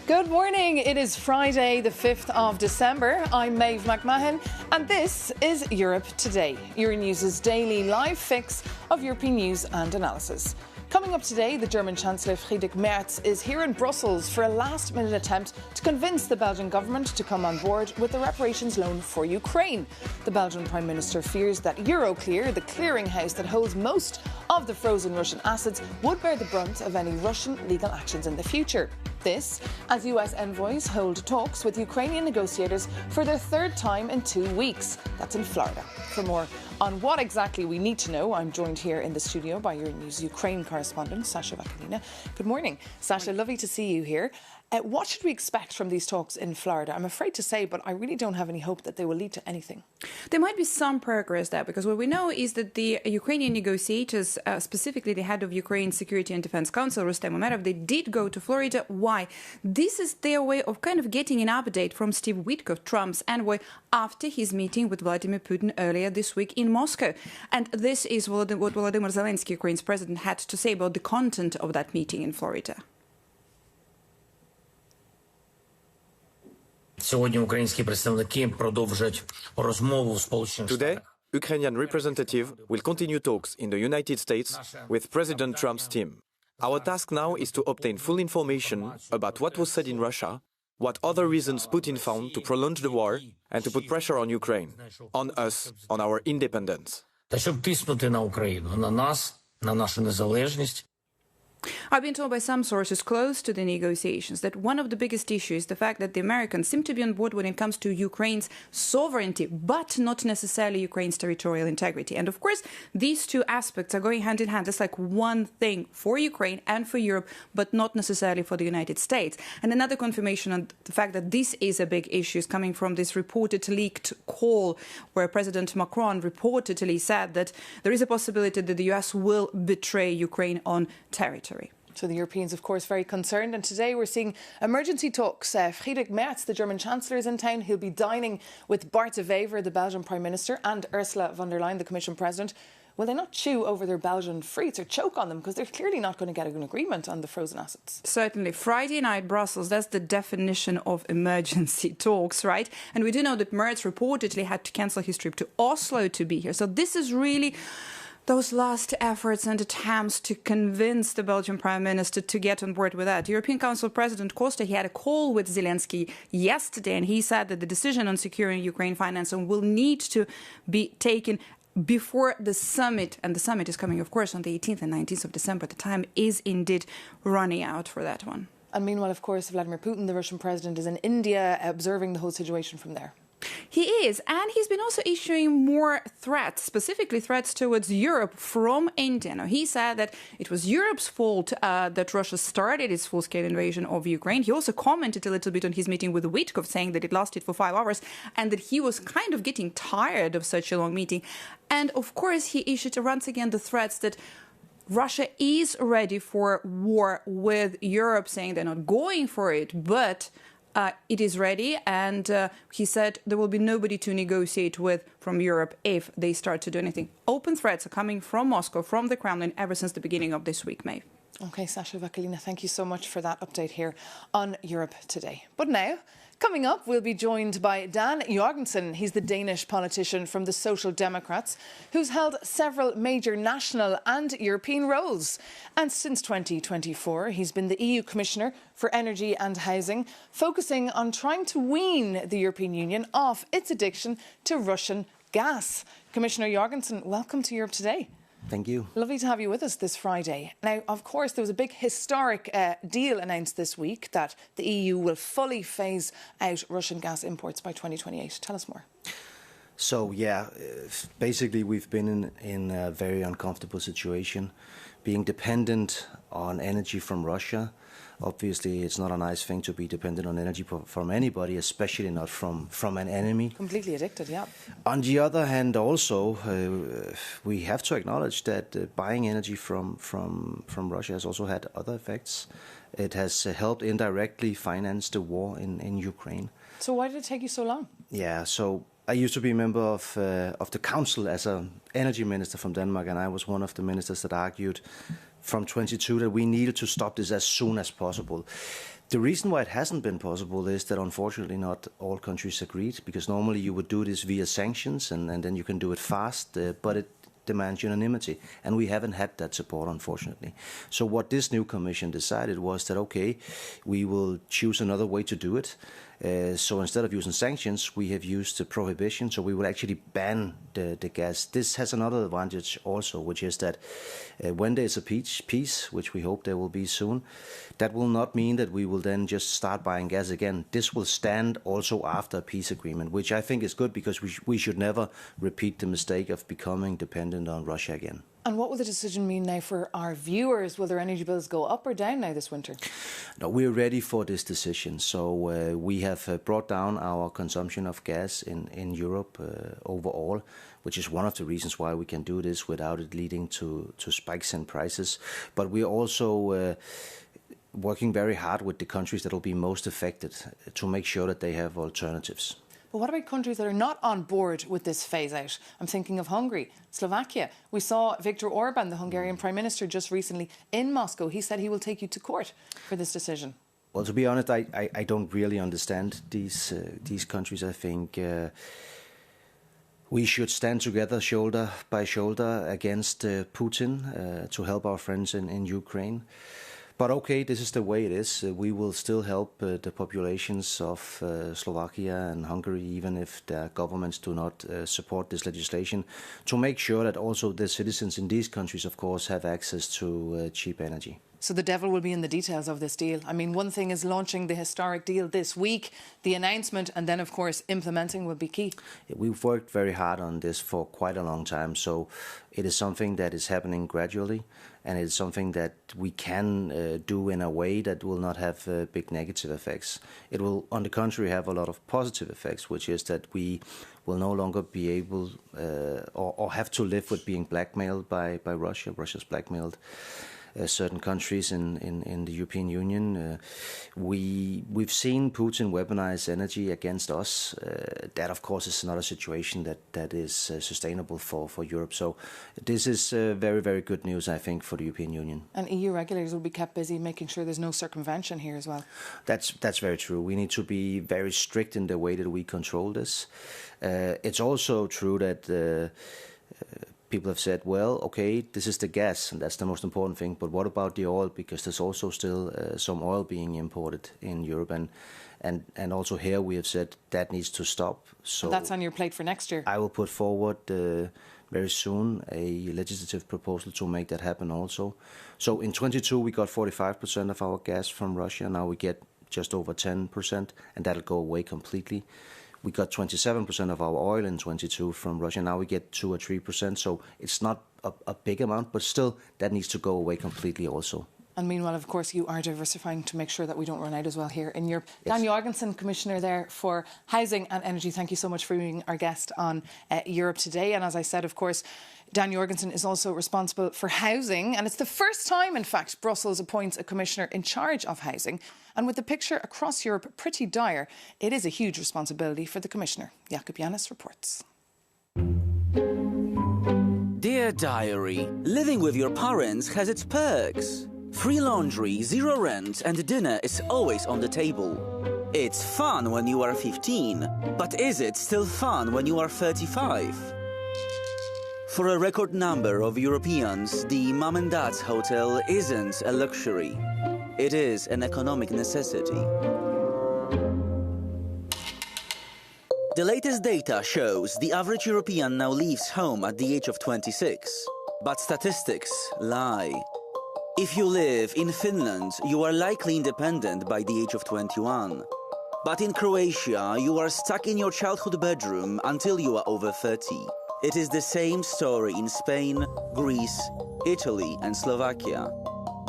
Good morning. It is Friday, the 5th of December. I'm Maeve McMahon, and this is Europe Today, Euronews' daily live fix of European news and analysis. Coming up today, the German Chancellor Friedrich Merz is here in Brussels for a last-minute attempt to convince the Belgian government to come on board with the reparations loan for Ukraine. The Belgian Prime Minister fears that Euroclear, the clearinghouse that holds most of the frozen Russian assets, would bear the brunt of any Russian legal actions in the future. This, as US envoys hold talks with Ukrainian negotiators for their third time in 2 weeks. That's in Florida. For more on what exactly we need to know, I'm joined here in the studio by Euronews Ukraine correspondent, Sasha Vakalina. Good morning. Sasha, lovely to see you here. What should we expect from these talks in Florida? I'm afraid to say, but I really don't have any hope that they will lead to anything. There might be some progress there, because what we know is that the Ukrainian negotiators, specifically the head of Ukraine's Security and Defense Council, Rustem Umerov, they did go to Florida. Why? This is their way of kind of getting an update from Steve Witkoff, Trump's envoy, after his meeting with Vladimir Putin earlier this week in Moscow. And this is what Volodymyr Zelensky, Ukraine's president, had to say about the content of that meeting in Florida. Сьогодні українські представники продовжать розмову в Сполучених Today, Штатах. Ukrainian representative will continue talks in the United States with President Trump's team. Our task now is to obtain full information about what was said in Russia, what other reasons Putin found to prolong the war, and to put pressure on Ukraine, on us, on our independence. Та щоб тиснути на Україну, на нас, на нашу незалежність. I've been told by some sources close to the negotiations that one of the biggest issues is the fact that the Americans seem to be on board when it comes to Ukraine's sovereignty, but not necessarily Ukraine's territorial integrity. And of course, these two aspects are going hand in hand. It's like one thing for Ukraine and for Europe, but not necessarily for the United States. And another confirmation on the fact that this is a big issue is coming from this reported leaked call where President Macron reportedly said that there is a possibility that the US will betray Ukraine on territory. So the Europeans, of course, very concerned. And today we're seeing emergency talks. Friedrich Merz, the German Chancellor, is in town. He'll be dining with Bart de Wever, the Belgian Prime Minister, and Ursula von der Leyen, the Commission President. Will they not chew over their Belgian frites or choke on them? Because they're clearly not going to get an agreement on the frozen assets. Certainly. Friday night, Brussels, that's the definition of emergency talks, right? And we do know that Merz reportedly had to cancel his trip to Oslo to be here. So this is really those last efforts and attempts to convince the Belgian Prime Minister to get on board with that. European Council President Costa, he had a call with Zelensky yesterday, and he said that the decision on securing Ukraine financing will need to be taken before the summit. And the summit is coming, of course, on the 18th and 19th of December. The time is indeed running out for that one. And meanwhile, of course, Vladimir Putin, the Russian president, is in India observing the whole situation from there. He is, and he's been also issuing more threats, specifically threats towards Europe from India. Now, he said that it was Europe's fault that Russia started its full-scale invasion of Ukraine. He also commented a little bit on his meeting with Witkoff, saying that it lasted for 5 hours and that he was kind of getting tired of such a long meeting. And, of course, he issued once again the threats that Russia is ready for war with Europe, saying they're not going for it, but it is ready, and he said there will be nobody to negotiate with from Europe if they start to do anything. Open threats are coming from Moscow, from the Kremlin, ever since the beginning of this week, May. OK, Sasha Vakalina, thank you so much for that update here on Europe Today. But now, coming up, we'll be joined by Dan Jørgensen. He's the Danish politician from the Social Democrats who's held several major national and European roles. And since 2024, he's been the EU Commissioner for Energy and Housing, focusing on trying to wean the European Union off its addiction to Russian gas. Commissioner Jørgensen, welcome to Europe Today. Thank you. Lovely to have you with us this Friday. Now, of course, there was a big historic deal announced this week that the EU will fully phase out Russian gas imports by 2028. Tell us more. So, basically we've been in a very uncomfortable situation, being dependent on energy from Russia. Obviously, it's not a nice thing to be dependent on energy from anybody, especially not from an enemy. Completely addicted, yeah. On the other hand, also, we have to acknowledge that buying energy from Russia has also had other effects. It has helped indirectly finance the war in Ukraine. So why did it take you so long? Yeah, so I used to be a member of the council as an energy minister from Denmark, and I was one of the ministers that argued from 22 that we needed to stop this as soon as possible. The reason why it hasn't been possible is that unfortunately not all countries agreed, because normally you would do this via sanctions and then you can do it fast, but it demands unanimity, and we haven't had that support, unfortunately. So what this new commission decided was that, okay, we will choose another way to do it. So instead of using sanctions, we have used prohibition, so we will actually ban the gas. This has another advantage also, which is that when there's a peace, which we hope there will be soon, that will not mean that we will then just start buying gas again. This will stand also after a peace agreement, which I think is good, because we should never repeat the mistake of becoming dependent on Russia again. And what will the decision mean now for our viewers? Will their energy bills go up or down now this winter? No, we're ready for this decision. So we have brought down our consumption of gas in Europe overall, which is one of the reasons why we can do this without it leading to spikes in prices. But we're also working very hard with the countries that will be most affected to make sure that they have alternatives. But what about countries that are not on board with this phase-out? I'm thinking of Hungary, Slovakia. We saw Viktor Orban, the Hungarian Prime Minister, just recently in Moscow. He said he will take you to court for this decision. Well, to be honest, I don't really understand these countries. I think we should stand together, shoulder by shoulder, against Putin to help our friends in Ukraine. But okay, this is the way it is. We will still help the populations of Slovakia and Hungary, even if their governments do not support this legislation, to make sure that also the citizens in these countries, of course, have access to cheap energy. So the devil will be in the details of this deal. I mean, one thing is launching the historic deal this week, the announcement, and then, of course, implementing will be key. We've worked very hard on this for quite a long time, so it is something that is happening gradually, and it is something that we can do in a way that will not have big negative effects. It will, on the contrary, have a lot of positive effects, which is that we will no longer be able or have to live with being blackmailed by Russia. Russia's blackmailed certain countries in the European Union. We've seen Putin weaponize energy against us. That, of course, is not a situation that is sustainable for Europe. So this is very, very good news, I think, for the European Union. And EU regulators will be kept busy making sure there's no circumvention here as well. That's very true. We need to be very strict in the way that we control this. It's also true that people have said, well, okay, this is the gas, and that's the most important thing, but what about the oil? Because there's also still some oil being imported in Europe, and also here we have said that needs to stop. So and that's on your plate for next year. I will put forward very soon a legislative proposal to make that happen also. So in 22 we got 45% of our gas from Russia, now we get just over 10%, and that'll go away completely. We got 27% of our oil in 22 from Russia. Now we get 2 or 3%. So it's not a big amount, but still that needs to go away completely also. And meanwhile, of course, you are diversifying to make sure that we don't run out as well here in Europe. Yes. Dan Jørgensen, Commissioner there for Housing and Energy, thank you so much for being our guest on Europe Today. And as I said, of course, Dan Jørgensen is also responsible for housing. And it's the first time, in fact, Brussels appoints a commissioner in charge of housing. And with the picture across Europe pretty dire, it is a huge responsibility for the commissioner. Jakob Janis reports. Dear Diary, living with your parents has its perks. Free laundry, zero rent, and dinner is always on the table. It's fun when you are 15, but is it still fun when you are 35? For a record number of Europeans, the mom and dad's hotel isn't a luxury. It is an economic necessity. The latest data shows the average European now leaves home at the age of 26. But statistics lie. If you live in Finland, you are likely independent by the age of 21. But in Croatia, you are stuck in your childhood bedroom until you are over 30. It is the same story in Spain, Greece, Italy and Slovakia.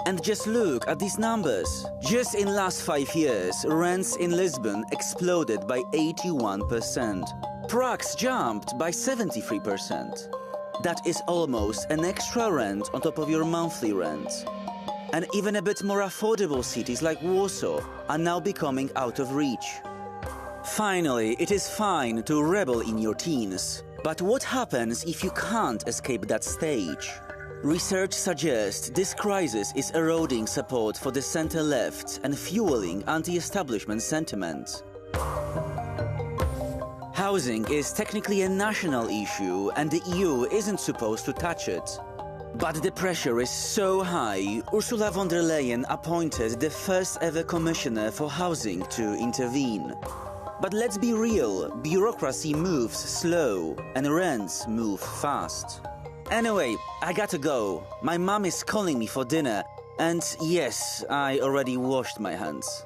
And just look at these numbers. Just in last 5 years, rents in Lisbon exploded by 81%. Prague's jumped by 73%. That is almost an extra rent on top of your monthly rent. And even a bit more affordable cities like Warsaw are now becoming out of reach. Finally, it is fine to rebel in your teens. But what happens if you can't escape that stage? Research suggests this crisis is eroding support for the center-left and fueling anti-establishment sentiment. Housing is technically a national issue and the EU isn't supposed to touch it. But the pressure is so high, Ursula von der Leyen appointed the first ever commissioner for housing to intervene. But let's be real, bureaucracy moves slow and rents move fast. Anyway, I gotta go. My mom is calling me for dinner. And yes, I already washed my hands.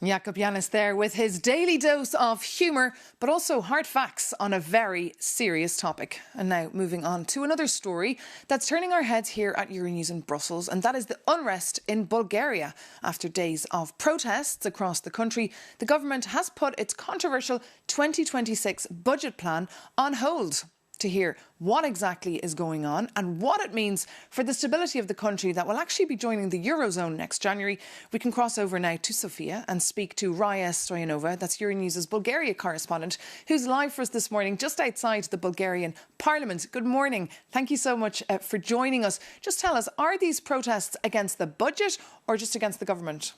Jakub Janis there with his daily dose of humour, but also hard facts on a very serious topic. And now moving on to another story that's turning our heads here at Euronews in Brussels, and that is the unrest in Bulgaria. After days of protests across the country, the government has put its controversial 2026 budget plan on hold. To hear what exactly is going on and what it means for the stability of the country that will actually be joining the Eurozone next January, we can cross over now to Sofia and speak to Raya Stoyanova, that's Euronews' Bulgaria correspondent, who's live for us this morning just outside the Bulgarian Parliament. Good morning. Thank you so much for joining us. Just tell us, are these protests against the budget or just against the government?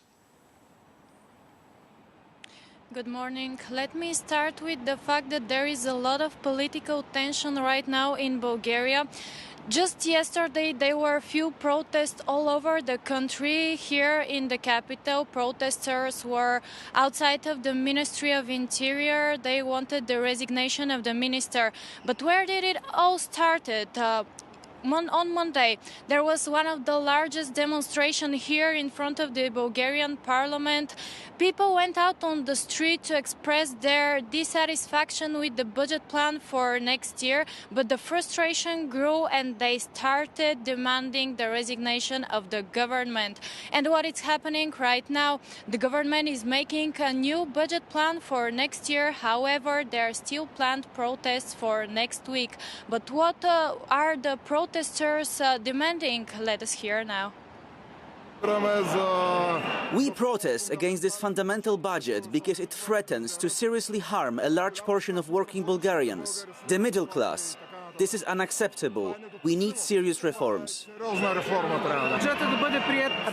Good morning. Let me start with the fact that there is a lot of political tension right now in Bulgaria. Just yesterday, there were a few protests all over the country. Here in the capital, protesters were outside of the Ministry of Interior. They wanted the resignation of the minister. But where did it all started? On Monday, there was one of the largest demonstrations here in front of the Bulgarian parliament. People went out on the street to express their dissatisfaction with the budget plan for next year, but the frustration grew and they started demanding the resignation of the government. And what is happening right now, the government is making a new budget plan for next year. However, there are still planned protests for next week. But what are the protesters demanding? Let us hear now. We protest against this fundamental budget because it threatens to seriously harm a large portion of working Bulgarians, the middle class. This is unacceptable. We need serious reforms. A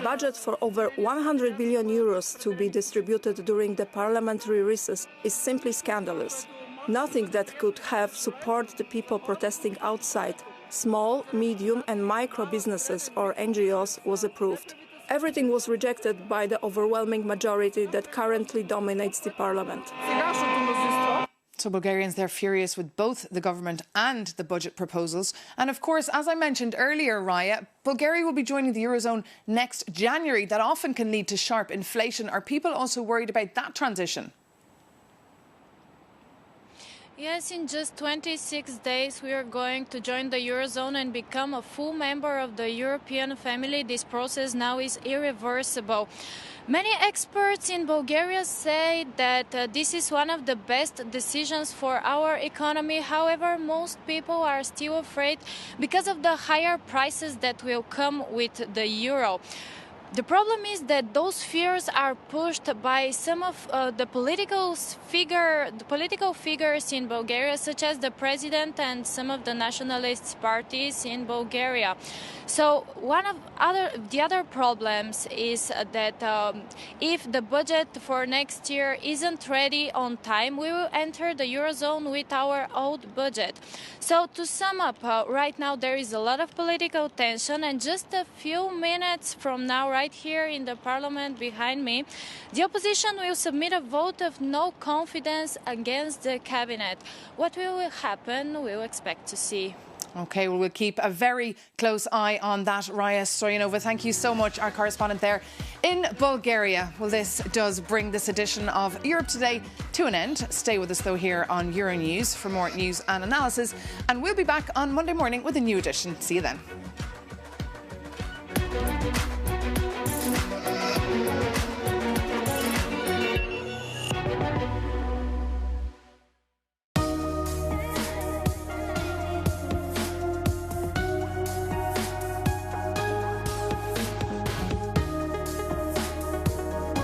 budget for over 100 billion euros to be distributed during the parliamentary recess is simply scandalous. Nothing that could have supported the people protesting outside, small, medium and micro businesses or NGOs, was approved. Everything was rejected by the overwhelming majority that currently dominates the parliament. So Bulgarians, they're furious with both the government and the budget proposals. And of course, as I mentioned earlier, Raya, Bulgaria will be joining the Eurozone next January. That often can lead to sharp inflation. Are people also worried about that transition? Yes, in just 26 days we are going to join the Eurozone and become a full member of the European family. This process now is irreversible. Many experts in Bulgaria say that this is one of the best decisions for our economy. However, most people are still afraid because of the higher prices that will come with the euro. The problem is that those fears are pushed by some of the political figures in Bulgaria, such as the president and some of the nationalist parties in Bulgaria. So the other problems is that if the budget for next year isn't ready on time, we will enter the Eurozone with our old budget. So to sum up, right now there is a lot of political tension, and just a few minutes from now, right here in the parliament behind me, the opposition will submit a vote of no confidence against the cabinet. What will happen, we'll expect to see. OK, well, we'll keep a very close eye on that. Raya Stoyanova, thank you so much, our correspondent there in Bulgaria. Well, this does bring this edition of Europe Today to an end. Stay with us, though, here on Euronews for more news and analysis. And we'll be back on Monday morning with a new edition. See you then.